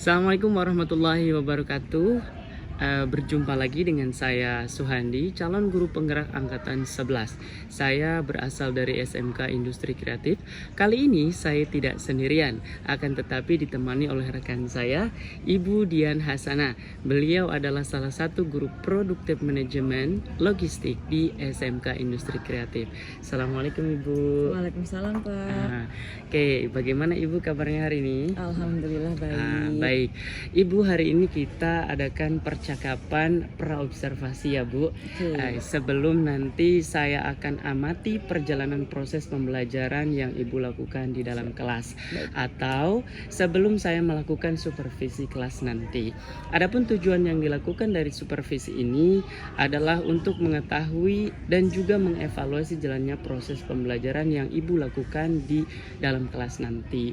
Assalamualaikum warahmatullahi wabarakatuh. Berjumpa lagi dengan saya Suhandi, calon guru penggerak angkatan 11. Saya berasal dari SMK Industri Kreatif. Kali ini saya tidak sendirian, akan tetapi ditemani oleh rekan saya, Ibu Dian Hasana. Beliau adalah salah satu guru produktif manajemen logistik di SMK Industri Kreatif. Assalamualaikum Ibu. Waalaikumsalam Pak. Oke, bagaimana Ibu kabarnya hari ini? Alhamdulillah baik. Baik, Ibu, hari ini kita adakan percakapan praobservasi ya Bu. Sebelum nanti saya akan amati perjalanan proses pembelajaran yang Ibu lakukan di dalam kelas, atau sebelum saya melakukan supervisi kelas nanti. Adapun tujuan yang dilakukan dari supervisi ini adalah untuk mengetahui dan juga mengevaluasi jalannya proses pembelajaran yang Ibu lakukan di dalam kelas nanti.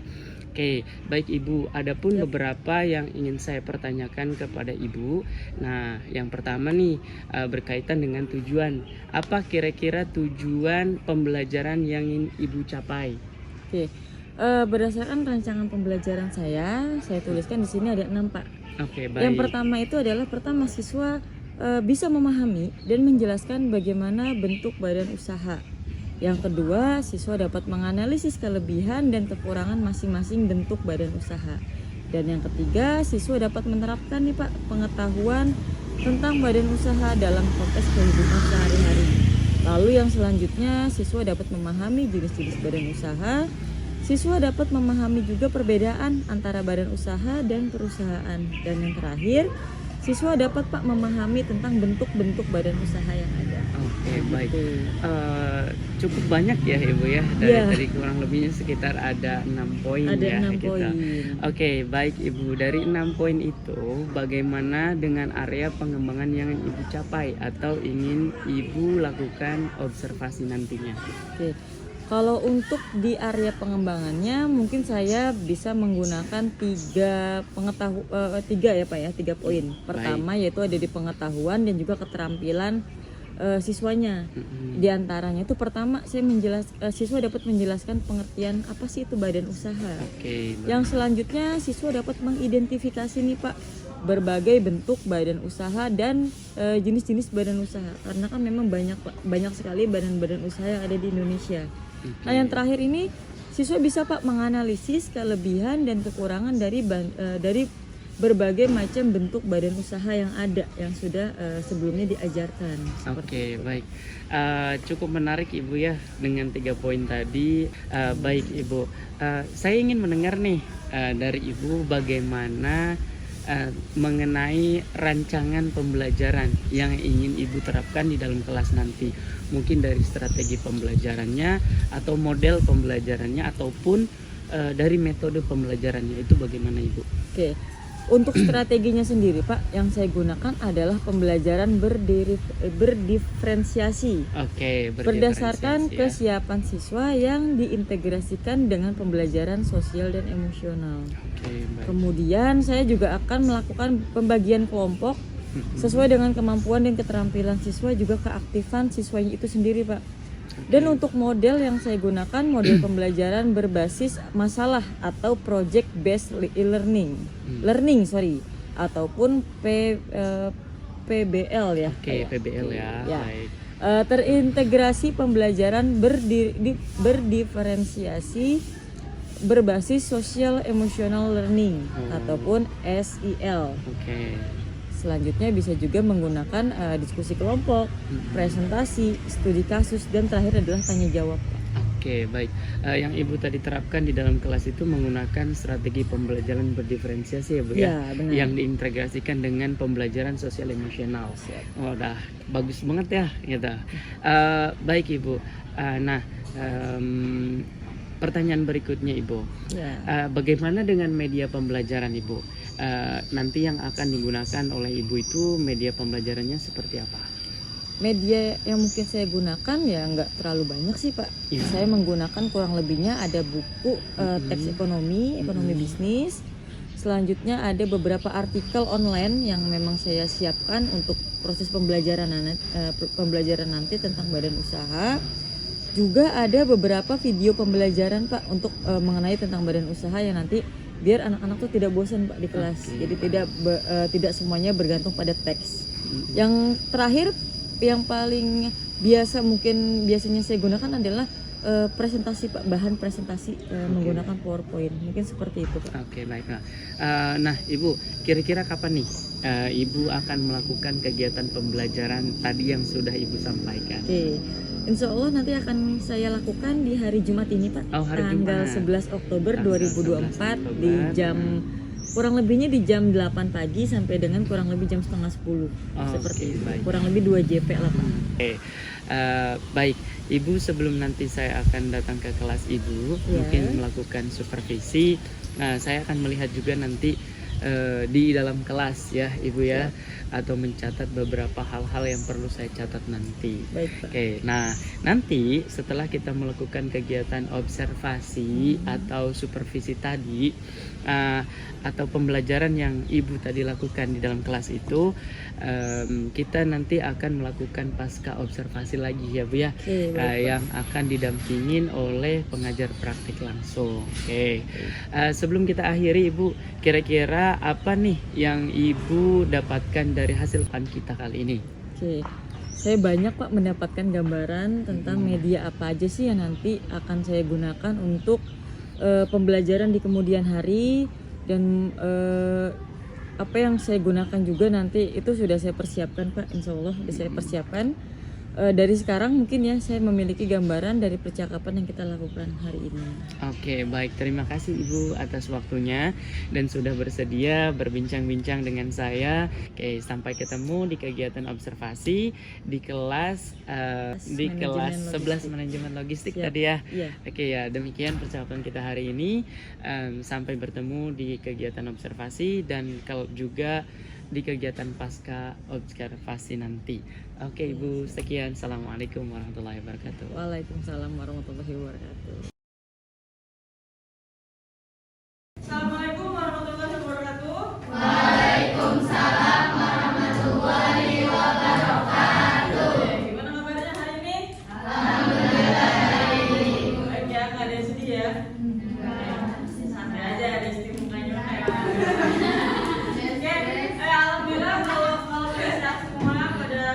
Oke, baik Ibu. Adapun beberapa yang ingin saya pertanyakan kepada Ibu. Nah, yang pertama nih berkaitan dengan tujuan. Apa kira-kira tujuan pembelajaran yang ingin Ibu capai? Oke. Berdasarkan rancangan pembelajaran saya tuliskan di sini ada 6 Pak. Oke, baik. Yang pertama itu adalah siswa bisa memahami dan menjelaskan bagaimana bentuk badan usaha. Yang kedua, siswa dapat menganalisis kelebihan dan kekurangan masing-masing bentuk badan usaha. Dan yang ketiga, siswa dapat menerapkan nih Pak pengetahuan tentang badan usaha dalam konteks kehidupan sehari-hari. Lalu yang selanjutnya, siswa dapat memahami jenis-jenis badan usaha. Siswa dapat memahami juga perbedaan antara badan usaha dan perusahaan. Dan yang terakhir, siswa dapat Pak memahami tentang bentuk-bentuk badan usaha yang ada. Oke, baik. Cukup banyak ya Ibu ya, dari kurang lebihnya sekitar ada 6 poin ada ya 6 kita. poin. Oke, baik Ibu. Dari 6 poin itu, bagaimana dengan area pengembangan yang Ibu capai atau ingin Ibu lakukan observasi nantinya? Oke. Kalau untuk di area pengembangannya mungkin saya bisa menggunakan tiga ya Pak ya, 3 poin. Pertama yaitu ada di pengetahuan dan juga keterampilan siswanya. Di antaranya itu pertama siswa dapat menjelaskan pengertian apa sih itu badan usaha. Yang selanjutnya siswa dapat mengidentifikasi nih Pak berbagai bentuk badan usaha dan jenis-jenis badan usaha, karena kan memang banyak sekali badan-badan usaha yang ada di Indonesia. Nah, yang terakhir ini siswa bisa Pak menganalisis kelebihan dan kekurangan dari berbagai macam bentuk badan usaha yang ada yang sudah sebelumnya diajarkan. Oke, baik. Cukup menarik Ibu ya dengan 3 poin tadi. Baik Ibu, saya ingin mendengar nih dari Ibu bagaimana mengenai rancangan pembelajaran yang ingin Ibu terapkan di dalam kelas nanti. Mungkin dari strategi pembelajarannya atau model pembelajarannya ataupun dari metode pembelajarannya, itu bagaimana Ibu? Oke. Untuk strateginya sendiri Pak, yang saya gunakan adalah pembelajaran berdiferensiasi. Berdasarkan kesiapan siswa yang diintegrasikan dengan pembelajaran sosial dan emosional. Kemudian saya juga akan melakukan pembagian kelompok sesuai dengan kemampuan dan keterampilan siswa, juga keaktifan siswanya itu sendiri Pak. Dan untuk model yang saya gunakan, model pembelajaran berbasis masalah atau project based learning ataupun PBL ya. PBL ya. Baik. Terintegrasi pembelajaran berdiferensiasi berbasis social emotional learning ataupun SEL. Selanjutnya bisa juga menggunakan diskusi kelompok, presentasi, studi kasus, dan terakhir adalah tanya jawab. Oke, baik. Yang Ibu tadi terapkan di dalam kelas itu menggunakan strategi pembelajaran berdiferensiasi ya Bu ya? Benar. Yang diintegrasikan dengan pembelajaran sosial emosional. Udah bagus banget ya gitu. Baik Ibu. Pertanyaan berikutnya Ibu, bagaimana dengan media pembelajaran Ibu? Nanti yang akan digunakan oleh Ibu itu media pembelajarannya seperti apa? Media yang mungkin saya gunakan ya nggak terlalu banyak sih Pak. Saya menggunakan kurang lebihnya ada buku teks ekonomi bisnis. Selanjutnya ada beberapa artikel online yang memang saya siapkan untuk proses pembelajaran nanti tentang badan usaha. Juga ada beberapa video pembelajaran Pak untuk mengenai tentang badan usaha yang nanti biar anak-anak tuh tidak bosan Pak di kelas. Oke. Jadi tidak semuanya bergantung pada teks. Mm-mm. Yang terakhir, yang paling biasanya saya gunakan adalah presentasi Pak, bahan presentasi menggunakan PowerPoint. Mungkin seperti itu Pak. Oke, baik. Nah, Ibu, kira-kira kapan nih Ibu akan melakukan kegiatan pembelajaran tadi yang sudah Ibu sampaikan? Oke, Insya Allah nanti akan saya lakukan di hari Jumat ini Pak. Oh, hari Tanggal Jumat. 11 Oktober Tanggal 2024 11 di Oktober. jam kurang lebihnya di jam 8 pagi sampai dengan kurang lebih jam setengah 10. Seperti Oke, itu. baik. Kurang lebih 2 JP lah Pak. Oke, baik. Ibu, sebelum nanti saya akan datang ke kelas Ibu, Ya. mungkin melakukan supervisi. Saya akan melihat juga nanti di dalam kelas ya, Ibu ya, atau mencatat beberapa hal-hal yang perlu saya catat nanti. Baik Pak. Oke, nah nanti setelah kita melakukan kegiatan observasi atau supervisi tadi, atau pembelajaran yang Ibu tadi lakukan di dalam kelas itu, kita nanti akan melakukan pasca observasi lagi ya Bu ya, Oke, baik, Pak. yang akan didampingin oleh pengajar praktik langsung. Oke, sebelum kita akhiri Ibu, kira-kira apa nih yang Ibu dapatkan dari hasil PAN kita kali ini? Oke. Saya banyak Pak mendapatkan gambaran tentang media apa aja sih yang nanti akan saya gunakan untuk pembelajaran di kemudian hari, dan apa yang saya gunakan juga nanti itu sudah saya persiapkan Pak. Insya Allah sudah saya persiapkan. Dari sekarang mungkin ya saya memiliki gambaran dari percakapan yang kita lakukan hari ini. Oke, baik. Terima kasih Ibu atas waktunya dan sudah bersedia berbincang-bincang dengan saya. Oke, sampai ketemu di kegiatan observasi di kelas di kelas 11 manajemen logistik Siap. tadi ya. Iya. Oke ya, demikian percakapan kita hari ini. Sampai bertemu di kegiatan observasi dan kalau juga di kegiatan pasca observasi nanti. Oke Ibu, sekian. Assalamualaikum warahmatullahi wabarakatuh. Waalaikumsalam warahmatullahi wabarakatuh. Assalamualaikum warahmatullahi wabarakatuh. Gimana kabarnya hari ini? Alhamdulillah. Baik ya, nggak ada yang sedih ya? Santai aja, ada sedih mukanya. Oke, alhamdulillah kalau pada sehat semua, pada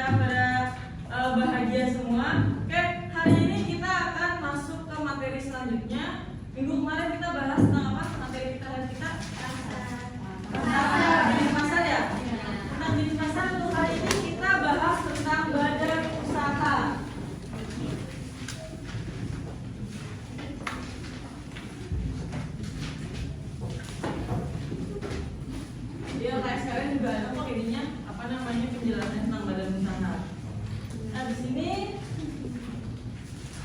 bahagia semua. Oke, hari ini kita akan masuk ke materi selanjutnya. Minggu kemarin kita bahas tentang apa? Materi kita jenis pasar ya. Tentang jenis pasar untuk hari ini kita bahas tentang badan usaha. Di LKS kalian juga ada kok ininya, apa namanya, penjelasan tentang badan usaha. Nah di sini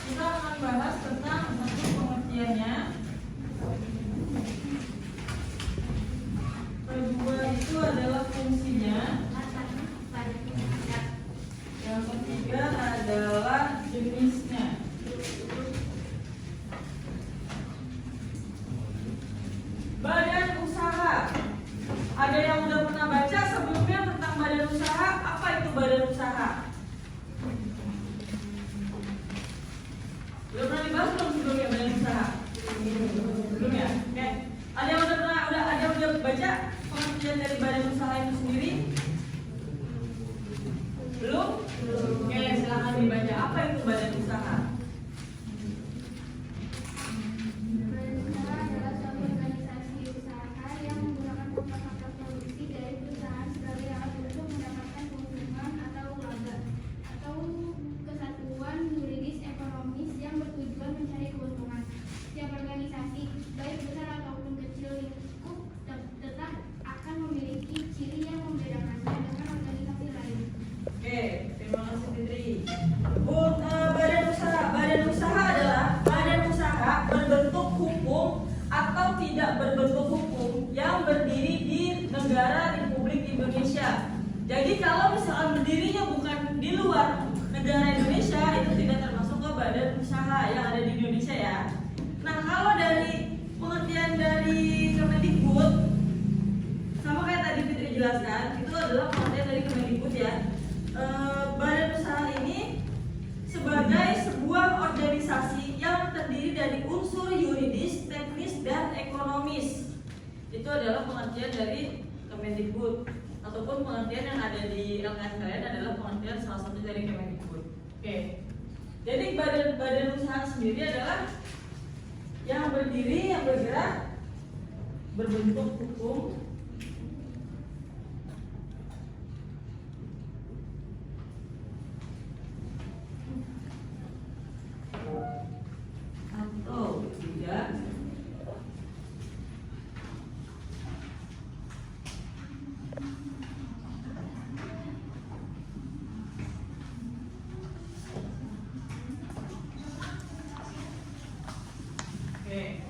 kita akan bahas tentang satu pengertiannya. Kedua itu adalah fungsinya. Yang ketiga adalah jenisnya. Badan usaha. Ada yang udah pernah baca sebelumnya tentang badan usaha? Apa itu badan usaha? Udah pernah dibahas belum sebelumnya badan usaha? Belum ya? Oke. Ada yang udah baca pengertian dari badan usaha itu sendiri? Belum? Oke, silakan dibaca. Apa itu badan usaha? Badan usaha adalah suatu organisasi usaha yang menggunakan faktor produksi dari perusahaan sebagai alat untuk mendapatkan keuntungan atau laba, atau kesatuan yuridis ekonomis yang bertujuan mencari keuntungan. Setiap organisasi, baik besar ataupun kecil, lingkup tetap akan memiliki ciri yang membedakannya dengan organisasi lain. Oke, terima kasih Fitri. Badan usaha adalah badan usaha berbentuk hukum atau tidak berbentuk hukum yang berdiri di negara Republik Indonesia. Jadi kalau misalkan berdirinya bukan di luar negara Indonesia, itu tidak termasuk ke badan usaha yang ada di Indonesia ya. Nah, kalau dari pengertian dari Kemendikbud, sama kayak tadi Fitri jelaskan, itu adalah pengertian dari Kemendikbud ya. Badan usaha ini sebagai sebuah organisasi yang terdiri dari unsur yuridis, teknis, dan ekonomis itu adalah pengertian dari Kemendikbud, ataupun pengertian yang ada di LKS kalian adalah pengertian salah satu dari Kemendikbud. Oke. Jadi badan usaha sendiri adalah yang berdiri, yang bergerak, berbentuk hukum, atau tidak Oke.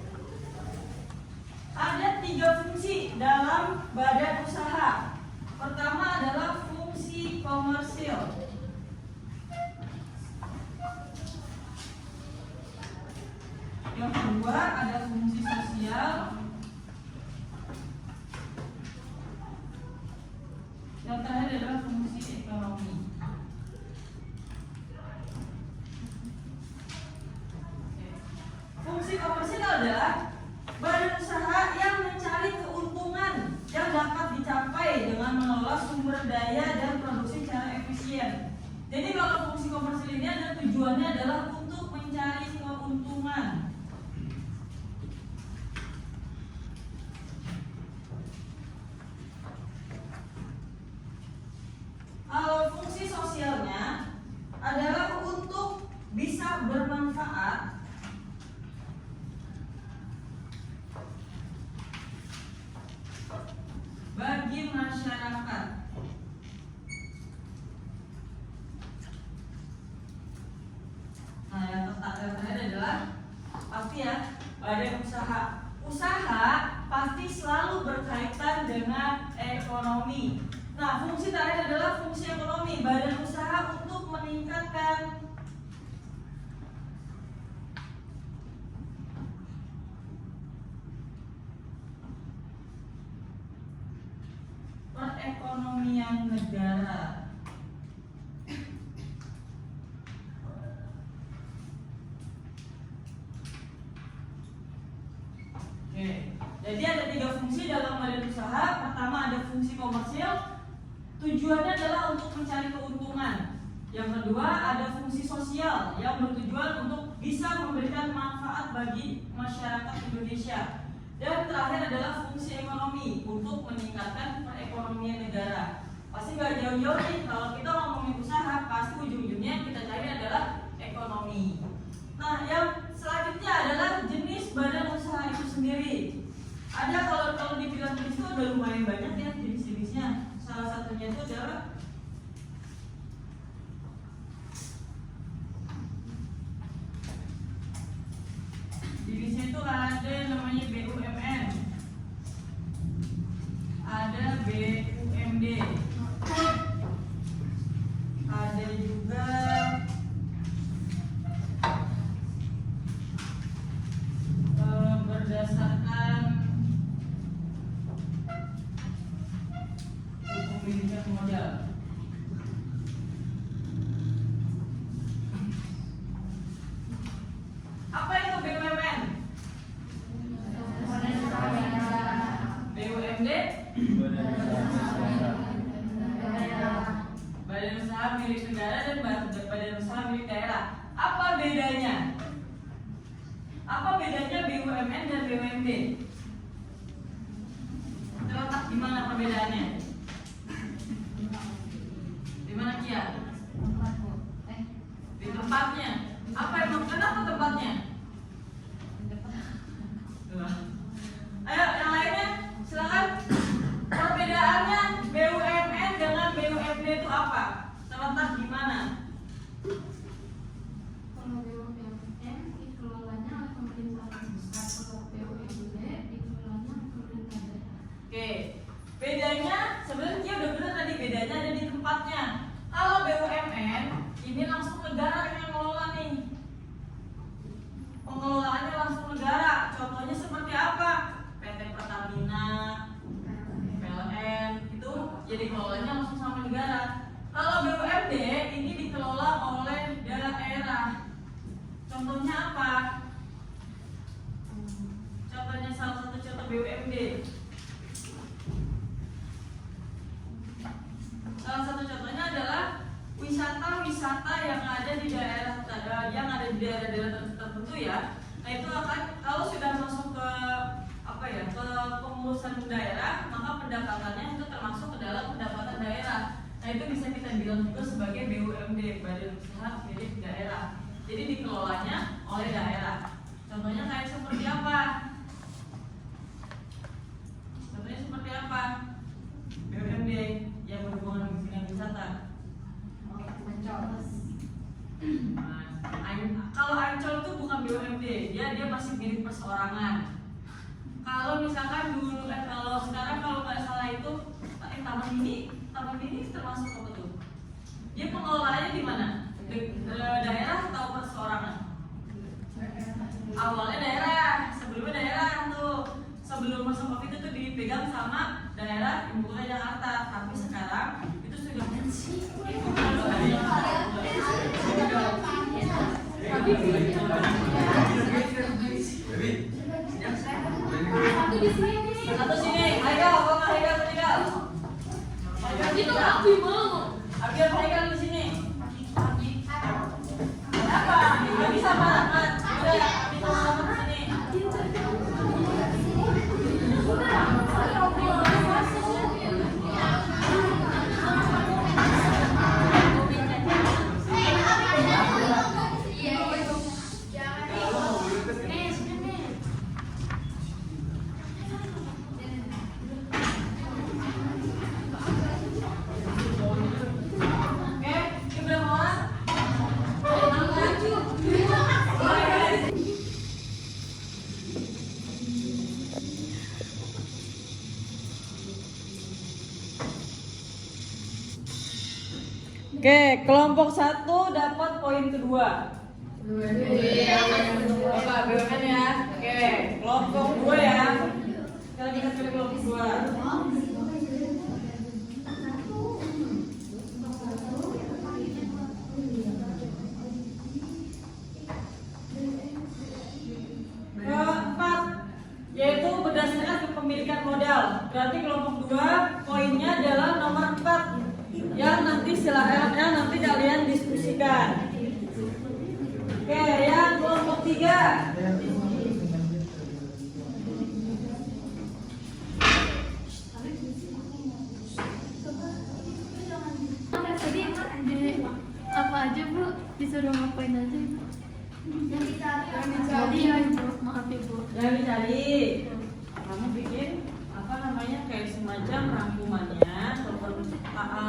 Ada 3 fungsi dalam badan usaha. Pertama adalah fungsi komersil. Yang kedua ada fungsi sosial. Yang terakhir adalah fungsi ekonomi. Fungsi komersil adalah badan usaha yang mencari keuntungan yang dapat dicapai dengan mengelola sumber daya dan produksi secara efisien. Jadi kalau fungsi komersil ini ada tujuannya adalah untuk mencari keuntungan. Kalau fungsi sosialnya adalah untuk bisa bermanfaat bagi masyarakat. Nah, yang terakhir adalah pasti ya, badan usaha. Usaha pasti selalu berkaitan dengan ekonomi. Nah, fungsi terakhir adalah fungsi ekonomi. Badan usaha untuk meningkatkan perekonomian negara. Oke, jadi ada 3 fungsi dalam badan usaha. Pertama ada fungsi komersil, tujuannya adalah untuk mencari keuntungan. Yang kedua ada fungsi sosial yang bertujuan untuk bisa memberikan manfaat bagi masyarakat Indonesia. Dan terakhir adalah fungsi ekonomi untuk meningkatkan perekonomian negara. Pasti gak jauh-jauh nih, kalau kita ngomongin usaha pasti ujung-ujungnya yang kita cari adalah ekonomi. Nah, yang selanjutnya adalah jenis badan usaha itu sendiri. Ada kalau dibilang jenis itu udah lumayan banyak ya jenis-jenisnya. Salah satunya itu adalah jenisnya itu ada namanya BUMN, ada BUMD, ada juga berdasarkan hukum pemilikan modal. Apa itu BUMN? BUMD? Badan usaha milik negara dan badan usaha milik daerah. Apa bedanya? Apa bedanya BUMN dan BUMD? Terletak di mana perbedaannya? Di mana Kia? Di tempatnya. Apa emang kenapa tempatnya? Ayo yang lainnya silakan. Perbedaannya BUMN dengan BUMD itu apa? Terletak di mana? Kalau BUMN dikelolanya oleh pemerintah pusat, kalau BUMD dikelolanya oleh pemerintah daerah. Oke, bedanya sebenarnya dia udah benar tadi, bedanya ada di tempatnya. Kalau BUMN ini langsung negara yang ngelola nih, pengelolaannya langsung negara. Contohnya seperti apa? PT Pertamina, PLN itu jadi kelolanya langsung sama negara. Kalau BUMD ini dikelola oleh Salah satu contohnya adalah wisata-wisata yang ada di daerah-daerah tertentu ya. Nah itu akan kalau sudah masuk ke ke pengurusan daerah, maka pendapatannya itu termasuk ke dalam pendapatan daerah. Nah itu bisa kita bilang juga sebagai BUMD, Badan Usaha Milik Daerah. Jadi dikelolanya oleh daerah. Contohnya kayak seperti apa? Contohnya seperti apa? BUMD yang berhubungan dengan wisata. Kalau Ancol itu bukan BUMD, dia masih milik perseorangan. Kalau misalkan dulu kalau sekarang kalau nggak salah itu taman mini termasuk apa tuh? Dia pengelolaannya di mana? Daerah atau perseorangan? Awalnya daerah, sebelumnya daerah tuh. Sebelum masa Covid itu dipegang sama daerah ibu kota Jakarta, tapi sekarang itu sudah satu sini, Haikal, kok nggak Haikal tinggal? Itu Abi mau. Abi apa Haikal di sini? Apa? Nggak bisa Rahmat. Udah, Abi sama di sini. Oke, kelompok 1 dapat poin kedua. Bapak, BUMN ya. Oke, kelompok 2 ya. Sekarang kita pilih kelompok 2. Keempat, yaitu berdasarkan kepemilikan modal. Berarti kelompok 2 poinnya adalah nomor 4. Yang nanti nanti kalian diskusikan. Oke, yang kelompok 3. Tadi apa aja Bu? Disuruh ngapain aja Ibu? Yang dicari ya Ibu, maaf Ibu. Yang dicari, kamu bikin apa namanya kayak semacam rangkumannya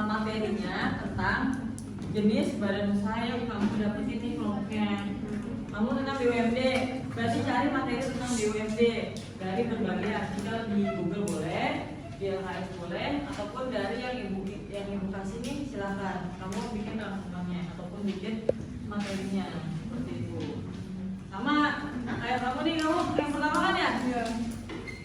materinya tentang jenis badan usaha yang kamu dapetin nih kelompoknya. Kamu tentang BUMD, berarti cari materi tentang BUMD dari berbagai artikel di Google boleh, di LHS boleh, ataupun dari yang ibu kasih nih silakan. Kamu bikin rangkumannya ataupun bikin materinya seperti itu. Sama kayak kamu nih, kamu yang pertama kan ya? Iya.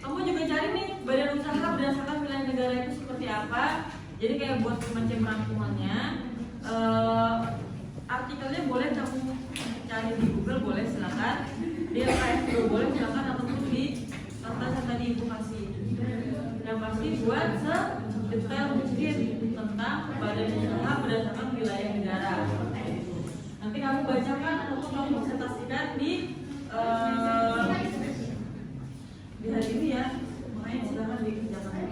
Kamu juga cari nih badan usaha berdasarkan wilayah negara itu seperti apa. Jadi kayak buat semacam rangkumannya, artikelnya boleh kamu cari di Google boleh silakan, di LKS juga boleh silakan, ataupun di kertas yang tadi ibu kasih. Yang pasti buat sedetail mungkin tentang badan usaha berdasarkan wilayah negara. Nanti kamu bacakan ataupun kamu presentasikan di hari ini ya. Makanya silakan dikerjakan.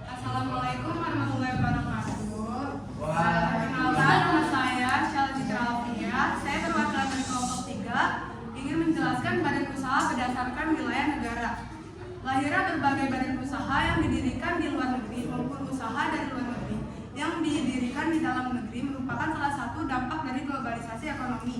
Assalamualaikum warahmatullahi wabarakatuh. Perkenalkan, nama saya Syalji Alfia. Saya perwakilan dari kelompok 3 ingin menjelaskan badan usaha berdasarkan wilayah negara. Lahirnya berbagai badan usaha yang didirikan di luar negeri maupun usaha dari luar negeri yang didirikan di dalam negeri merupakan salah satu dampak dari globalisasi ekonomi.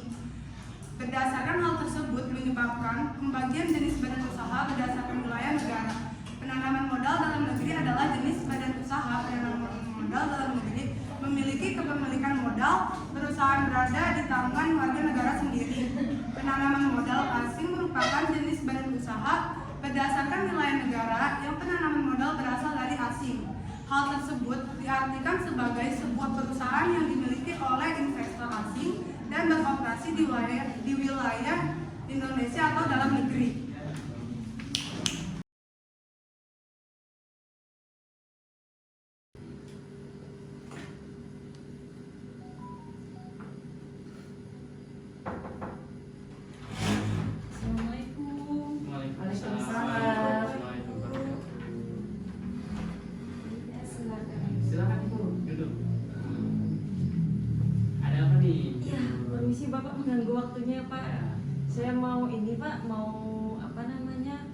Berdasarkan hal tersebut menyebabkan pembagian jenis badan usaha berdasarkan wilayah negara. Penanaman modal dalam negeri adalah jenis badan usaha. Penanaman modal dalam negeri memiliki kepemilikan modal, perusahaan berada di tangan warga negara sendiri. Penanaman modal asing merupakan jenis badan usaha berdasarkan wilayah negara yang penanaman modal berasal dari asing. Hal tersebut diartikan sebagai sebuah perusahaan yang dimiliki oleh investor asing dan beroperasi di wilayah Indonesia atau dalam negeri. permisi Bapak mengganggu waktunya ya, Pak. Ya. Saya mau ini Pak, mau apa namanya,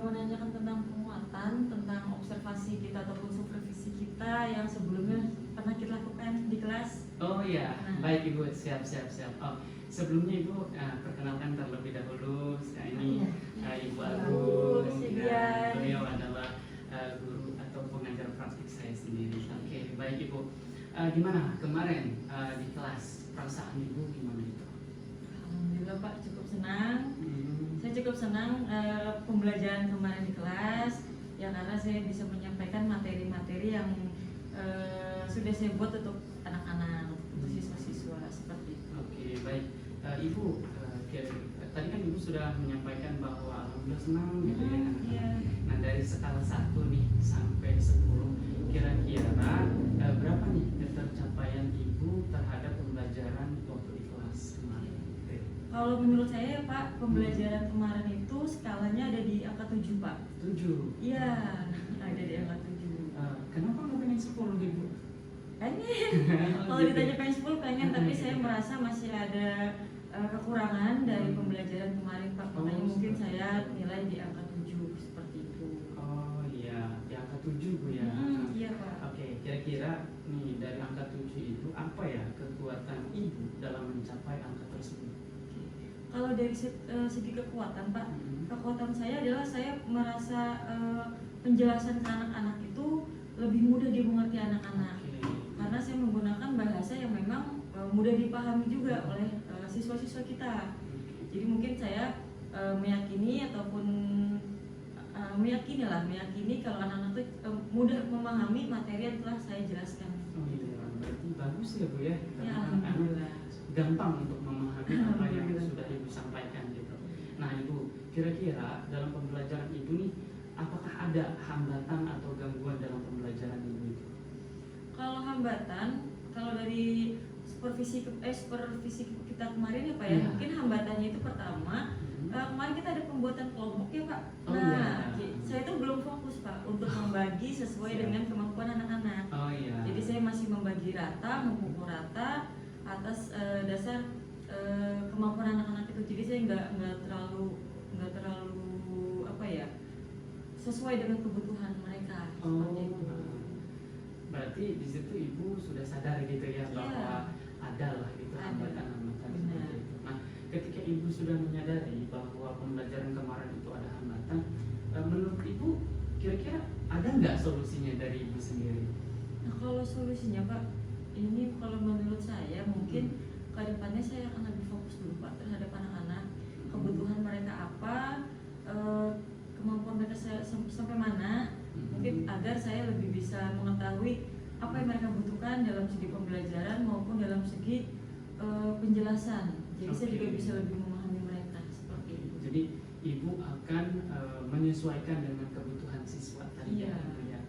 menanyakan tentang penguatan, tentang observasi kita ataupun supervisi kita yang sebelumnya pernah kita lakukan di kelas. Oh iya, baik Ibu, siap. Oh, sebelumnya Ibu perkenalkan terlebih dahulu, saya ini Ibu Agus, dan beliau adalah guru atau pengajar praktik saya sendiri. Oke, baik Ibu. Gimana kemarin di kelas, perasaan Ibu gimana itu? Alhamdulillah Pak, cukup senang. Hmm. Saya cukup senang pembelajaran kemarin di kelas, ya karena saya bisa menyampaikan materi-materi yang sudah saya buat untuk anak-anak, untuk siswa-siswa seperti itu. Oke, baik. Ibu, tadi kan Ibu sudah menyampaikan bahwa alhamdulillah senang gitu ya. Iya. Nah, dari skala 1 nih sampai 10, kira-kira berapa nih pencapaian Ibu terhadap pembelajaran waktu di kelas kemarin? Kalau menurut saya Pak, pembelajaran kemarin itu skalanya ada di angka 7 Pak. 7. Iya, ada di angka 7. Kenapa nggak pengen 10 Ibu? Pengen. Kalau ditanya pengen 10 pengen, tapi saya merasa masih ada kekurangan dari pembelajaran kemarin Pak. Makanya mungkin saya nilai di angka 7 seperti itu. Oh iya, di angka 7 Bu ya. Iya Pak. Oke, kira-kira nih dari angka 7 itu apa ya kekuatan Ibu dalam mencapai angka tersebut? Kalau dari segi kekuatan Pak, kekuatan saya adalah saya merasa penjelasan ke anak-anak itu lebih mudah dimengerti anak-anak. Karena saya menggunakan bahasa yang memang mudah dipahami juga oleh siswa-siswa kita. Jadi mungkin saya meyakini ataupun meyakini kalau anak-anak itu mudah memahami materi yang telah saya jelaskan. Oh iya, berarti bagus ya Bu ya. Ya, Karena alhamdulillah. gampang untuk memahami apa yang Alhamdulillah. sudah Ibu sampaikan gitu. Nah Ibu, kira-kira dalam pembelajaran Ibu nih, apakah ada hambatan atau gangguan dalam pembelajaran Ibu itu? Kalau hambatan, kalau dari supervisi kita kemarin ya Pak ya, Iya. mungkin hambatannya itu pertama, kemarin kita ada pembuatan kelompok ya Pak. Oh, Nah, iya. saya itu belum fokus Pak untuk membagi sesuai Siap. dengan kemampuan anak-anak. Oh iya. Jadi saya masih membagi rata, memukul rata atas dasar kemampuan anak-anak itu. Jadi saya nggak terlalu apa ya, sesuai dengan kebutuhan mereka. Oh, Seperti itu. berarti di situ Ibu sudah sadar gitu ya Iya. bahwa ada lah gitu Ada. hambatan-hambatan Benar. seperti itu. Nah, ketika Ibu sudah menyadari bahwa pembelajaran kemarin itu ada hambatan, menurut Ibu kira-kira ada nggak solusinya dari Ibu sendiri? Nah kalau solusinya Pak, ini kalau menurut saya mungkin ke depannya saya akan lebih fokus dulu Pak terhadap anak-anak, kebutuhan mereka apa, kemampuan mereka sampai mana, mungkin agar saya lebih bisa mengetahui apa yang mereka butuhkan dalam segi pembelajaran maupun dalam segi penjelasan. Jadi saya juga Oke. bisa lebih memahami mereka seperti itu. Jadi Ibu akan menyesuaikan dengan kebutuhan siswa tadi Iya. ya, Ibu ya.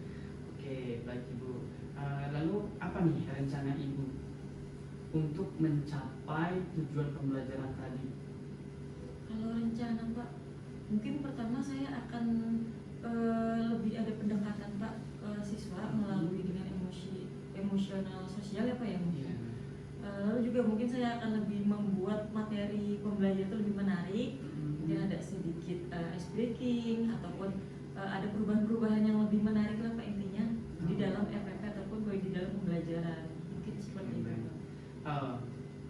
Oke, baik Ibu. Lalu apa nih rencana Ibu untuk mencapai tujuan pembelajaran tadi? Kalau rencana Pak, mungkin pertama saya akan lebih ada pendekatan Pak ke siswa melalui dengan emosional sosial ya Pak ya mungkin. Iya. Lalu juga mungkin saya akan lebih membuat materi pembelajaran itu lebih menarik. Mungkin ada sedikit ice breaking ataupun ada perubahan-perubahan yang lebih menarik lah Pak intinya di dalam FFP ataupun di dalam pembelajaran. Mungkin seperti itu.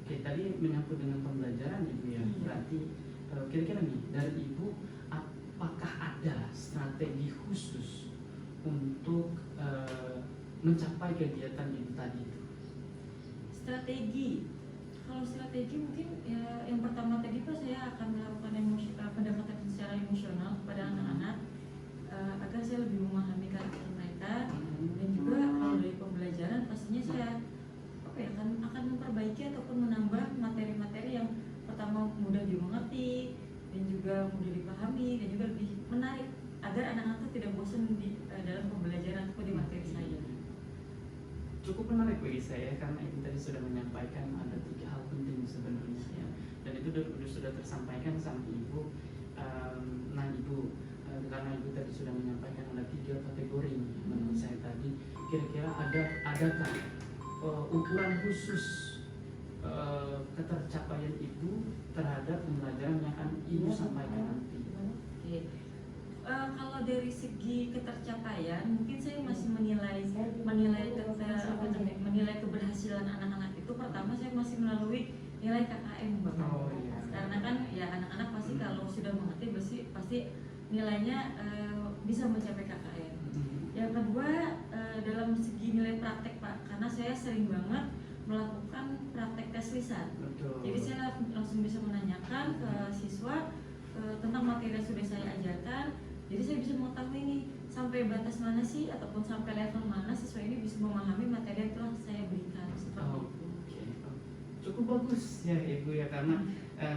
Oke, tadi menyangkut dengan pembelajaran Ibu ya. Iya. Berarti kira-kira nih dari Ibu apakah ada strategi khusus untuk mencapai kegiatan Ibu tadi itu? Strategi, kalau strategi mungkin ya, yang pertama tadi Pak saya akan melakukan pendekatan secara emosional kepada anak-anak agar saya lebih memahami karakter mereka, dan juga kalau dari pembelajaran pastinya saya akan memperbaiki ataupun menambah materi-materi yang pertama mudah dimengerti dan juga mudah dipahami dan juga lebih menarik agar anak-anak itu tidak bosan di dalam pembelajaran atau di materi saya. Cukup menarik bagi saya karena Ibu tadi sudah menyampaikan ada 3 hal penting sebenarnya ya. Dan itu sudah tersampaikan sama Ibu. Nah Ibu, karena Ibu tadi sudah menyampaikan ada 3 kategori menurut saya tadi, kira-kira adakah ukuran khusus ketercapaian ibu terhadap pembelajaran yang akan ibu sampaikan nanti? Oke. Kalau dari segi ketercapaian, mungkin saya masih menilai keberhasilan anak-anak itu pertama saya masih melalui nilai KKM, Bapak. Oh, iya. Karena kan ya anak-anak pasti kalau sudah mengerti pasti nilainya bisa mencapai KKM. Yang kedua dalam segi nilai praktek, Pak, karena saya sering banget melakukan praktek tes lisan. Betul. Jadi saya langsung bisa menanyakan ke siswa tentang materi yang sudah saya ajarkan. Jadi saya bisa mengetahui nih sampai batas mana sih ataupun sampai level mana siswa ini bisa memahami materi yang telah saya berikan seperti Oh, itu. oke. Cukup bagus ya Ibu ya, karena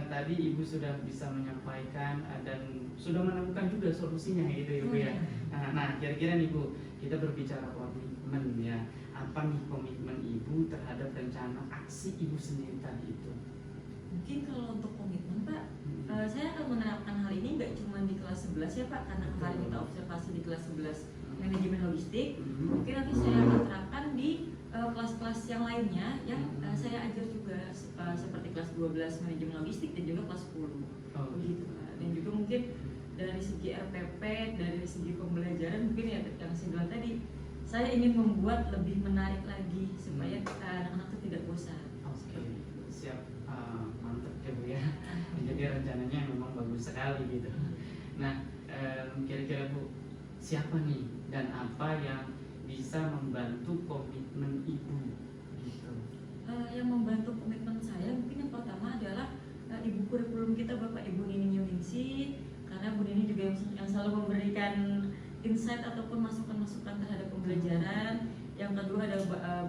tadi Ibu sudah bisa menyampaikan dan sudah menemukan juga solusinya gitu Ibu ya. Nah, kira-kira nih Bu, kita berbicara komitmen ya. Apa nih komitmen Ibu terhadap rencana aksi Ibu sendiri tadi itu? Mungkin kalau untuk komitmen, Pak, saya akan menerapkan hal ini nggak cuma di kelas 11 ya Pak, karena kemarin kita observasi di kelas 11 manajemen logistik. Mungkin nanti saya akan terapkan di kelas-kelas yang lainnya yang saya ajar juga seperti kelas 12 manajemen logistik dan juga kelas 10. Oh. Begitu Pak. Dan juga mungkin dari segi RPP, dari segi pembelajaran mungkin ya yang saya bilang tadi, saya ingin membuat lebih menarik lagi supaya anak-anak itu tidak bosan. Oke, siap. Mantap ya Bu ya. Jadi rencananya memang bagus sekali gitu. Nah, kira-kira Bu, siapa nih dan apa yang bisa membantu komitmen Ibu gitu? Yang membantu komitmen saya mungkin yang pertama adalah ibu kurikulum kita, Bapak Ibu Nining Yuningsi, karena Bu Nining juga yang selalu memberikan insight ataupun masukan-masukan terhadap pembelajaran. Yang kedua ada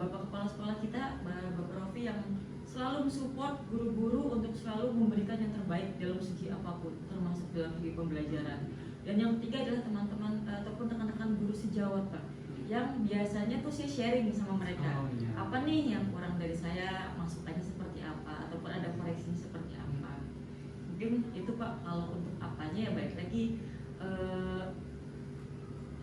Bapak Kepala Sekolah kita, Bapak Rofi, yang selalu mensupport guru-guru untuk selalu memberikan yang terbaik dalam segi apapun, termasuk dalam segi pembelajaran. Dan yang ketiga adalah teman-teman ataupun rekan-rekan guru sejawat, Pak, yang biasanya tuh saya sharing sama mereka. Oh, iya. Apa nih yang kurang dari saya, masukannya seperti apa, ataupun ada koreksinya seperti apa. Mungkin itu Pak, kalau untuk apanya ya baik lagi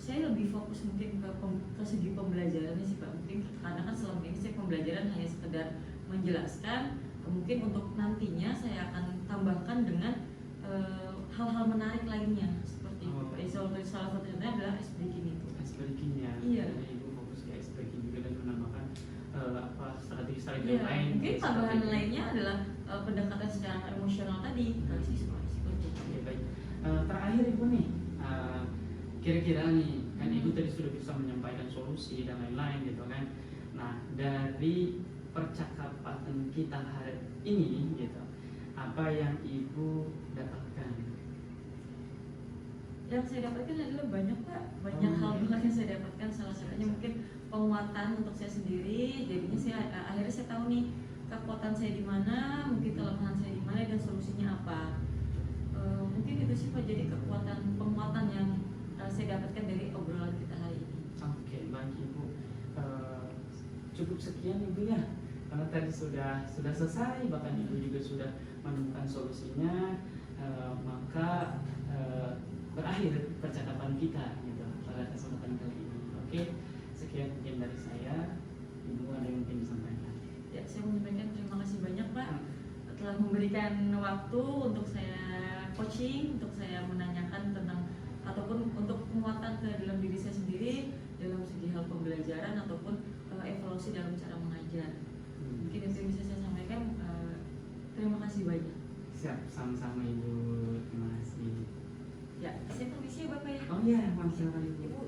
saya lebih fokus mungkin ke segi pembelajarannya sih Pak. Mungkin karena kan selama ini saya pembelajaran hanya sekedar menjelaskan, mungkin untuk nantinya saya akan tambahkan dengan hal-hal menarik lainnya seperti itu. Salah satunya adalah ice breaking itu. Ice breaking ya. Iya. Jadi Ibu fokus ke ice breaking juga dan menambahkan strategi-strategi Iya, yang lain. mungkin tambahan Strategi. lainnya adalah pendekatan secara emosional tadi ke siswa seperti itu. Oke, baik. Terakhir Ibu nih, kira-kira nih kan Ibu tadi sudah bisa menyampaikan solusi dan lain-lain gitu kan. Nah, dari percakapan kita hari ini gitu, apa yang Ibu dapatkan? Yang saya dapatkan adalah banyak Pak, banyak hal yang saya dapatkan. Salah satunya mungkin penguatan untuk saya sendiri. Jadinya saya akhirnya saya tahu nih kekuatan saya di mana, mungkin kelemahan saya di mana dan solusinya apa. Mungkin itu sih Pak, jadi penguatan yang saya dapatkan dari obrolan kita hari ini. Oke, baik Ibu. Cukup sekian Ibu ya, karena tadi sudah selesai, bahkan Ibu juga sudah menemukan solusinya, maka berakhir percakapan kita gitu pada kesempatan kali ini. Oke, sekian mungkin dari saya. Ibu ada yang mungkin disampaikan? Ya, saya menyampaikan terima kasih banyak Pak telah memberikan waktu untuk saya coaching, untuk saya menanyakan tentang ataupun untuk penguatan ke dalam diri saya sendiri dalam segi hal pembelajaran ataupun evaluasi dalam cara mengajar. Mungkin itu yang bisa saya sampaikan. Terima kasih banyak. Siap, sama-sama Ibu. Terima kasih. Ya, saya permisi ya Bapak ya. Oh iya, Mas Ibu. Ibu